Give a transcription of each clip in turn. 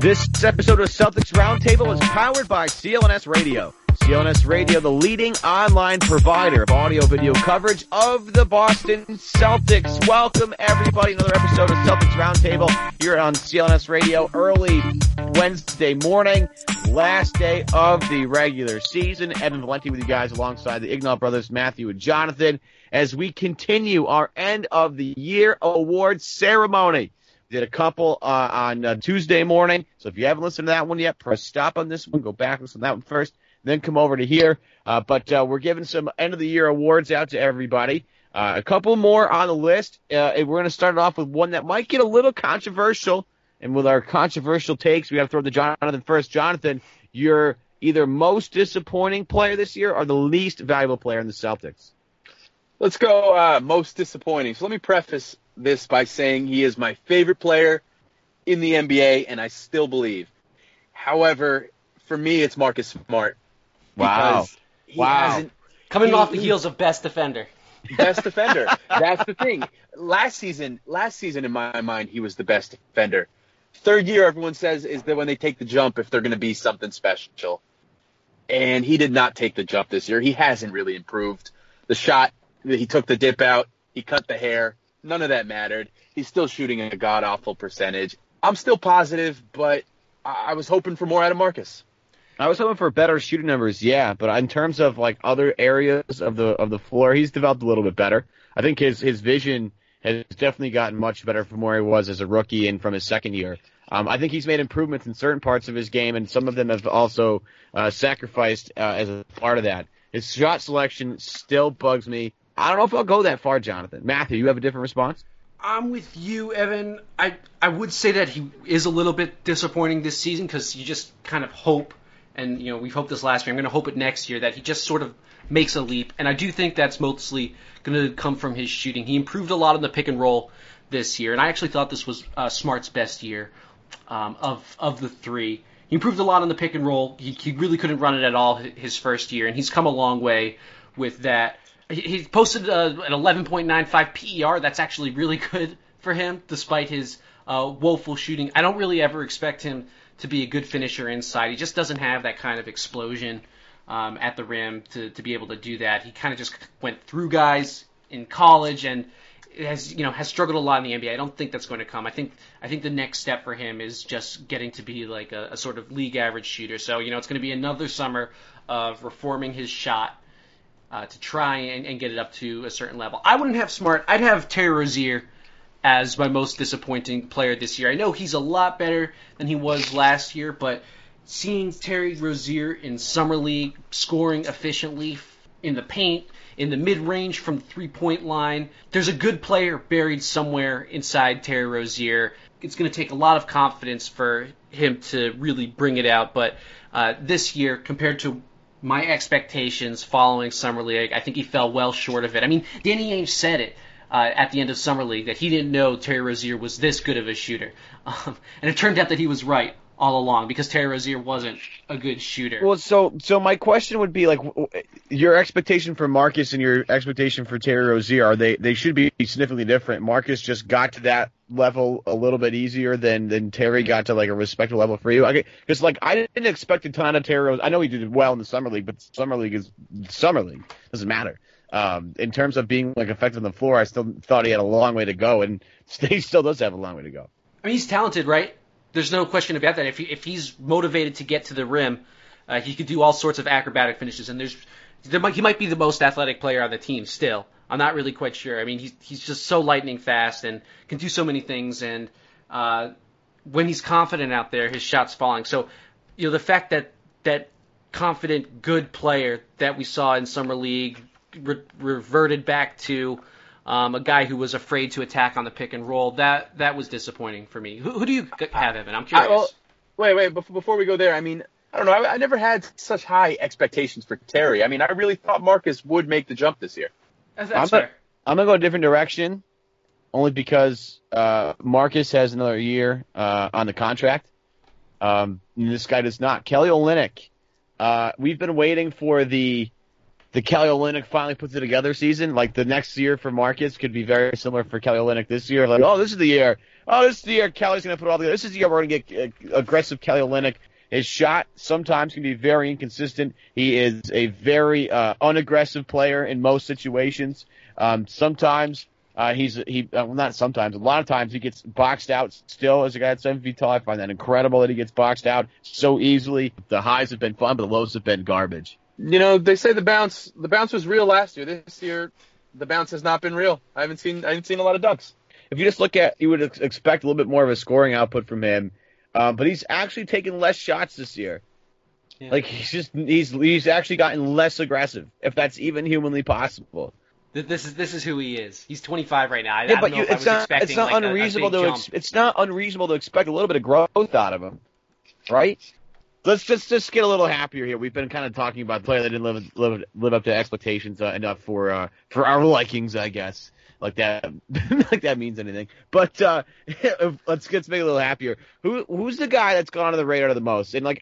This episode of Celtics Roundtable is powered by CLNS Radio. CLNS Radio, the leading online provider of audio-video coverage of the Boston Celtics. Welcome, everybody, another episode of Celtics Roundtable here on CLNS Radio, early Wednesday morning, last day of the regular season. Evan Valenti with you guys alongside the Ignal brothers, Matthew and Jonathan, as we continue our end-of-the-year award ceremony. Did a couple on Tuesday morning, so if you haven't listened to that one yet, press stop on this one, go back, listen to that one first, then come over to here. But we're giving some end-of-the-year awards out to everybody. A couple more on the list. We're going to start off with one that might get a little controversial, and with our controversial takes, we got to throw to Jonathan first. Jonathan, you're either most disappointing player this year or the least valuable player in the Celtics. Let's go most disappointing. So let me preface this by saying he is my favorite player in the NBA, and I still believe. However, for me, it's Marcus Smart. Wow. Coming off the heels of best defender. Best defender. That's the thing. Last season, in my mind, he was the best defender. Third year, everyone says, is that when they take the jump, if they're going to be something special. And he did not take the jump this year. He hasn't really improved. The shot, he took the dip out, he cut the hair. None of that mattered. He's still shooting a god-awful percentage. I'm still positive, but I was hoping for more out of Marcus. I was hoping for better shooting numbers, yeah, but in terms of like other areas of the floor, he's developed a little bit better. I think his vision has definitely gotten much better from where he was as a rookie and from his second year. I think he's made improvements in certain parts of his game, and some of them have also sacrificed as a part of that. His shot selection still bugs me. I don't know if I'll go that far, Jonathan. Matthew, you have a different response? I'm with you, Evan. I would say that he is a little bit disappointing this season because you just kind of hope, and we've hoped this last year, I'm going to hope it next year, that he just sort of makes a leap. And I do think that's mostly going to come from his shooting. He improved a lot in the pick and roll this year, and I actually thought this was Smart's best year of the three. He improved a lot in the pick and roll. He really couldn't run it at all his first year, and he's come a long way with that. He posted an 11.95 PER. That's actually really good for him, despite his woeful shooting. I don't really ever expect him to be a good finisher inside. He just doesn't have that kind of explosion at the rim to be able to do that. He kind of just went through guys in college and has struggled a lot in the NBA. I don't think that's going to come. I think the next step for him is just getting to be like a sort of league average shooter. So it's going to be another summer of reforming his shot. To try and get it up to a certain level. I wouldn't have Smart. I'd have Terry Rozier as my most disappointing player this year. I know he's a lot better than he was last year, but seeing Terry Rozier in Summer League scoring efficiently in the paint, in the mid-range from the three-point line, there's a good player buried somewhere inside Terry Rozier. It's going to take a lot of confidence for him to really bring it out, but this year, compared to my expectations following Summer League, I think he fell well short of it. I mean, Danny Ainge said it at the end of Summer League that he didn't know Terry Rozier was this good of a shooter. And it turned out that he was right all along because Terry Rozier wasn't a good shooter. Well, so my question would be, like, your expectation for Marcus and your expectation for Terry Rozier, they should be significantly different. Marcus just got to that level a little bit easier than Terry got to, like, a respectable level for you. Because, like, I didn't expect a ton of Terry Rozier. I know he did well in the Summer League, but Summer League is Summer League. Doesn't matter. In terms of being, like, effective on the floor, I still thought he had a long way to go, and he still does have a long way to go. I mean, he's talented, right? There's no question about that. If he's motivated to get to the rim, he could do all sorts of acrobatic finishes, and he might be the most athletic player on the team still. I'm not really quite sure. I mean, he's just so lightning fast and can do so many things, and when he's confident out there, his shot's falling. So, the fact that confident, good player that we saw in Summer League reverted back to a guy who was afraid to attack on the pick and roll, that was disappointing for me. Who do you have, Evan? I'm curious. Wait. Before we go there, I mean, I don't know. I never had such high expectations for Terry. I mean, I really thought Marcus would make the jump this year. That's fair. I'm going to go a different direction, only because Marcus has another year on the contract. This guy does not. Kelly Olynyk. We've been waiting for the the Kelly Olynyk finally puts it together season. Like the next year for Marcus could be very similar for Kelly Olynyk this year. Like, this is the year. Oh, this is the year Kelly's going to put it all together. This is the year we're going to get aggressive Kelly Olynyk. His shot sometimes can be very inconsistent. He is a very unaggressive player in most situations. Sometimes not sometimes. A lot of times he gets boxed out still as a guy that's 7 feet tall. I find that incredible that he gets boxed out so easily. The highs have been fun, but the lows have been garbage. They say the bounce was real last year. This year, the bounce has not been real. I haven't seen a lot of dunks. If you just look at, you would expect a little bit more of a scoring output from him. But he's actually taken less shots this year. Yeah. Like he's actually gotten less aggressive, if that's even humanly possible. This is who he is. He's 25 right now. It's not unreasonable to expect a little bit of growth out of him, right? Let's just get a little happier here. We've been kind of talking about a player that didn't live up to expectations enough for our likings, I guess. Like that means anything. But let's make it a little happier. Who's the guy that's gone under the radar the most? And like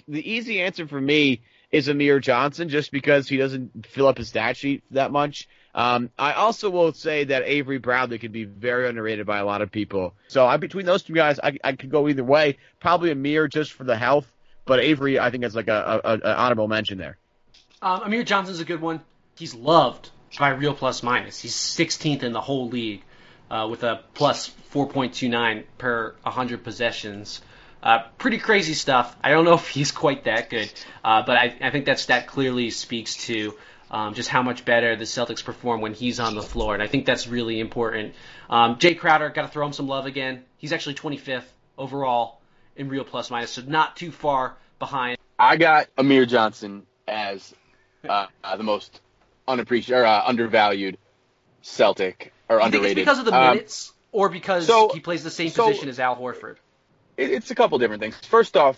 the easy answer for me is Amir Johnson, just because he doesn't fill up his stat sheet that much. I also will say that Avery Bradley could be very underrated by a lot of people. So between those two guys, I could go either way. Probably Amir just for the health, but Avery I think is like an honorable mention there. Amir Johnson's a good one. He's loved by real plus minus. He's 16th in the whole league with a plus 4.29 per 100 possessions. Pretty crazy stuff. I don't know if he's quite that good, but I think that stat clearly speaks to just how much better the Celtics perform when he's on the floor, and I think that's really important. Jay Crowder, got to throw him some love again. He's actually 25th overall in real plus minus, so not too far behind. I got Amir Johnson as the most undervalued Celtic or underrated. It's because of the minutes, or because he plays the same position as Al Horford? It's a couple different things. First off,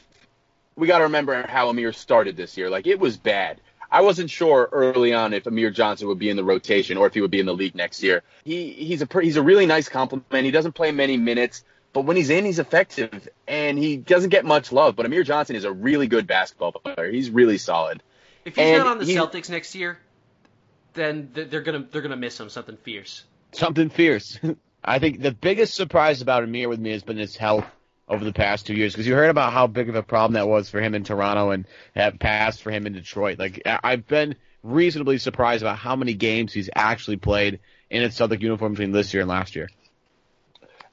we got to remember how Amir started this year. Like, it was bad. I wasn't sure early on if Amir Johnson would be in the rotation or if he would be in the league next year. He's a really nice compliment. He doesn't play many minutes, but when he's in, he's effective, and he doesn't get much love. But Amir Johnson is a really good basketball player. He's really solid. If he's not on the Celtics next year, then they're gonna miss him. Something fierce. I think the biggest surprise about Amir with me has been his health over the past 2 years, because you heard about how big of a problem that was for him in Toronto and have passed for him in Detroit. Like, I've been reasonably surprised about how many games he's actually played in a Celtic uniform between this year and last year.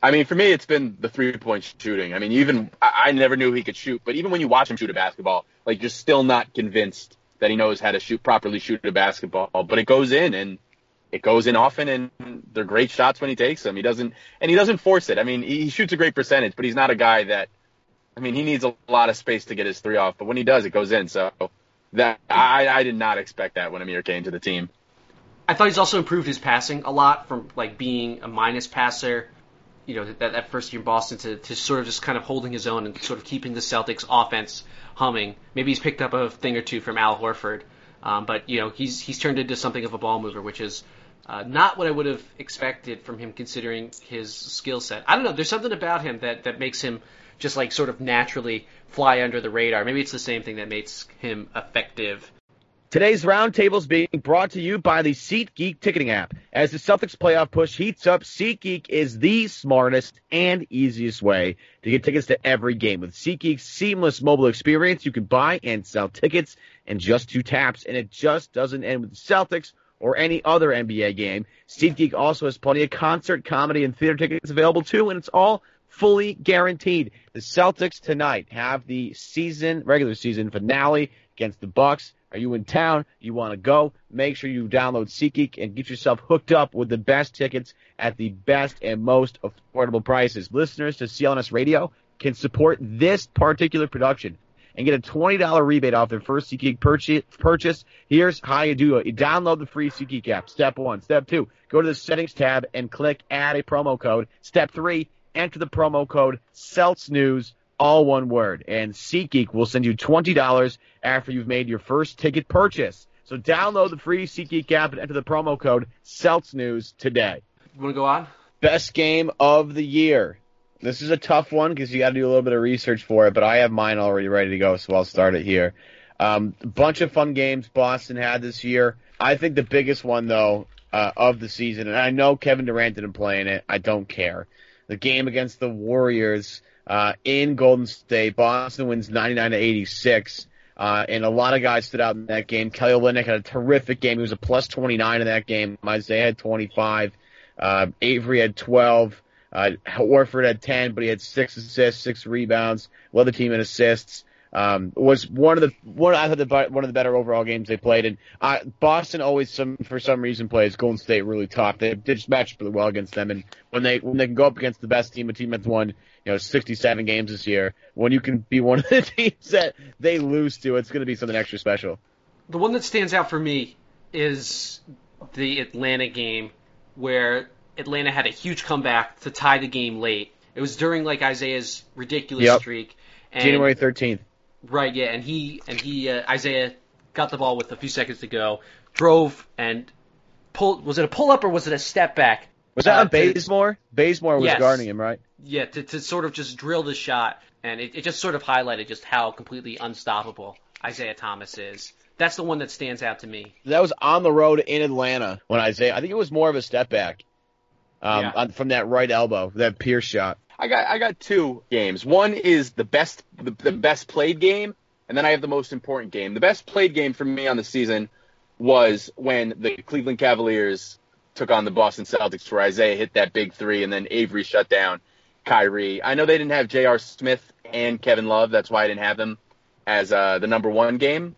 I mean, for me, it's been the 3-point shooting. I mean, I never knew he could shoot, but even when you watch him shoot a basketball, like, you're still not convinced that he knows how to properly shoot a basketball. But it goes in, and it goes in often, and they're great shots when he takes them. He doesn't force it. I mean, he shoots a great percentage, but he's not a guy that, I mean, he needs a lot of space to get his three off. But when he does, it goes in. So that I did not expect that when Amir came to the team. I thought he's also improved his passing a lot from like being a minus passer, that first year in Boston to sort of just kind of holding his own and sort of keeping the Celtics offense humming. Maybe he's picked up a thing or two from Al Horford. But he's turned into something of a ball mover, which is not what I would have expected from him considering his skill set. I don't know. There's something about him that makes him just like sort of naturally fly under the radar. Maybe it's the same thing that makes him effective. Today's Roundtable is being brought to you by the SeatGeek ticketing app. As the Celtics playoff push heats up, SeatGeek is the smartest and easiest way to get tickets to every game. With SeatGeek's seamless mobile experience, you can buy and sell tickets in just 2 taps, and it just doesn't end with the Celtics or any other NBA game. SeatGeek also has plenty of concert, comedy, and theater tickets available too, and it's all fully guaranteed. The Celtics tonight have the regular season finale against the Bucks. Are you in town? You want to go? Make sure you download SeatGeek and get yourself hooked up with the best tickets at the best and most affordable prices. Listeners to CLNS Radio can support this particular production and get a $20 rebate off their first SeatGeek purchase. Here's how you do it. You download the free SeatGeek app. Step 1. Step 2, go to the settings tab and click add a promo code. Step 3, enter the promo code CELTSNEWS, all one word. And SeatGeek will send you $20 after you've made your first ticket purchase. So download the free SeatGeek app and enter the promo code CELTSNEWS today. You want to go on? Best game of the year. This is a tough one because you got to do a little bit of research for it, but I have mine already ready to go, so I'll start it here. A bunch of fun games Boston had this year. I think the biggest one, though, of the season, and I know Kevin Durant didn't play in it. I don't care. The game against the Warriors in Golden State. Boston wins 99-86. And a lot of guys stood out in that game. Kelly Olynyk had a terrific game. He was a plus 29 in that game. Isaiah had 25. Avery had 12. Horford had 10, but he had 6 assists, 6 rebounds. Led the team in assists. Was one of the better overall games they played. And Boston always, for some reason, plays Golden State really tough. They just match really well against them. And when they can go up against the best team, a team that's won 67 games this year, when you can be one of the teams that they lose to, it's going to be something extra special. The one that stands out for me is the Atlanta game, where Atlanta had a huge comeback to tie the game late. It was during Isaiah's ridiculous streak. And, January 13th. Right, yeah, and he Isaiah got the ball with a few seconds to go, drove and pulled. Was it a pull up or was it a step back? Was that on Bazemore? Bazemore was guarding him, right? Yeah, to sort of just drill the shot, and it just sort of highlighted just how completely unstoppable Isaiah Thomas is. That's the one that stands out to me. That was on the road in Atlanta when I think it was more of a step back from that right elbow, that Pierce shot. I got 2 games. One is the best played game, and then I have the most important game. The best played game for me on the season was when the Cleveland Cavaliers took on the Boston Celtics, where Isaiah hit that big 3, and then Avery shut down KYRIE. I know they didn't have J.R. Smith and Kevin Love. That's why I didn't have them as the number 1 game.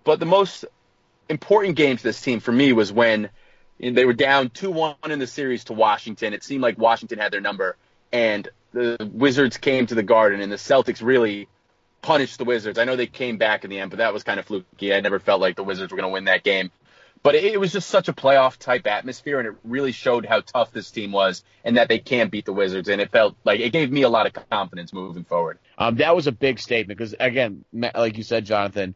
But the most important game to this team for me was when they were down 2-1 in the series to Washington. It seemed like Washington had their number, and the Wizards came to the Garden, and the Celtics really punished the Wizards. I know they came back in the end, but that was kind of fluky. I never felt like the Wizards were going to win that game. But it was just such a playoff-type atmosphere, and it really showed how tough this team was and that they can't beat the Wizards. And it felt like it gave me a lot of confidence moving forward. That was a big statement because, again, like you said, Jonathan,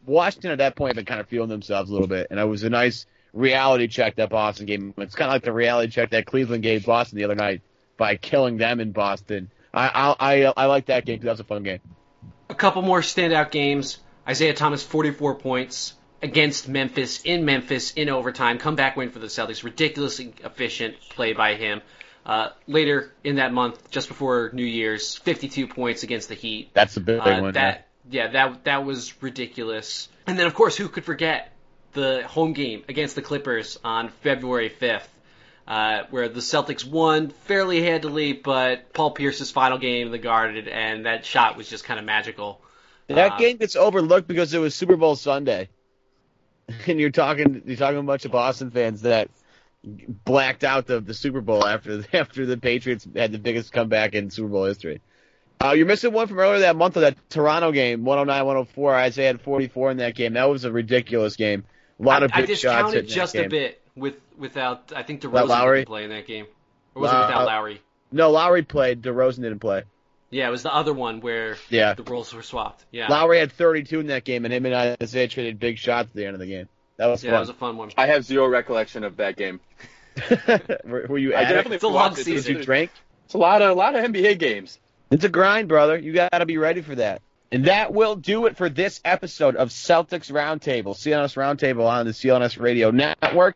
Washington at that point had been kind of feeling themselves a little bit, and it was a nice reality check that Boston gave them. It's kind of like the reality check that Cleveland gave Boston the other night by killing them in Boston. I like that game because that was a fun game. A couple more standout games. Isaiah Thomas, 44 points against Memphis in overtime. Comeback win for the Celtics. Ridiculously efficient play by him. Later in that month, just before New Year's, 52 points against the Heat. That's a big one. That was ridiculous. And then, of course, who could forget the home game against the Clippers on February 5th, where the Celtics won fairly handily, but Paul Pierce's final game in the Garden, and that shot was just kind of magical. That game gets overlooked because it was Super Bowl Sunday. And you're talking a bunch of Boston fans that blacked out the Super Bowl after the Patriots had the biggest comeback in Super Bowl history. You're missing one from earlier that month of that Toronto game, 109-104. Isaiah had 44 in that game. That was a ridiculous game. A lot of big shots. I discounted just a bit without. I think DeRozan didn't play in that game, or was it without Lowry? No, Lowry played. DeRozan didn't play. Yeah, it was the other one where the roles were swapped. Yeah, Lowry had 32 in that game, and him and Isaiah traded big shots at the end of the game. That was fun. That was a fun one. I have zero recollection of that game. Were you? I definitely it's a long season. Did you drink? It's a lot of NBA games. It's a grind, brother. You got to be ready for that. And that will do it for this episode of Celtics Roundtable, CLNS Roundtable on the CLNS Radio Network.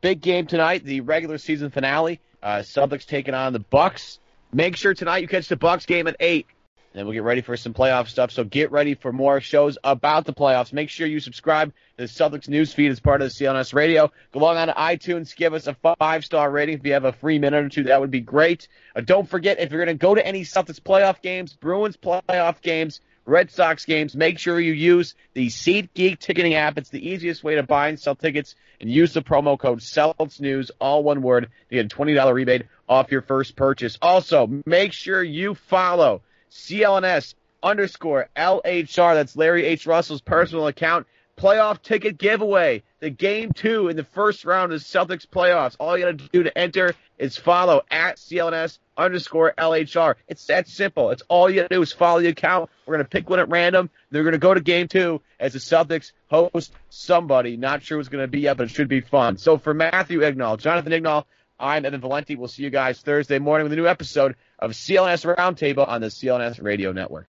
Big game tonight, the regular season finale. Celtics taking on the Bucks. Make sure tonight you catch the Bucks game at 8. Then we'll get ready for some playoff stuff. So get ready for more shows about the playoffs. Make sure you subscribe to the Celtics news feed as part of the CLNS Radio. Go along on to iTunes. Give us a 5-star rating. If you have a free minute or two, that would be great. Don't forget, if you're going to go to any Celtics playoff games, Bruins playoff games, Red Sox games, make sure you use the SeatGeek ticketing app. It's the easiest way to buy and sell tickets. And use the promo code CELTSNEWS, all one word, to get a $20 rebate off your first purchase. Also, make sure you follow CLNS_LHR. That's Larry H. Russell's personal account. Playoff ticket giveaway. The game 2 in the first round of Celtics playoffs. All you got to do to enter is follow at CLNS_LHR. It's that simple. It's all you got to do is follow the account. We're going to pick one at random. They're going to go to game 2 as the Celtics host somebody. Not sure who's going to be yet, but it should be fun. So for Matthew Ignal, Jonathan Ignal, I'm Evan Valenti. We'll see you guys Thursday morning with a new episode of CLNS Roundtable on the CLNS Radio Network.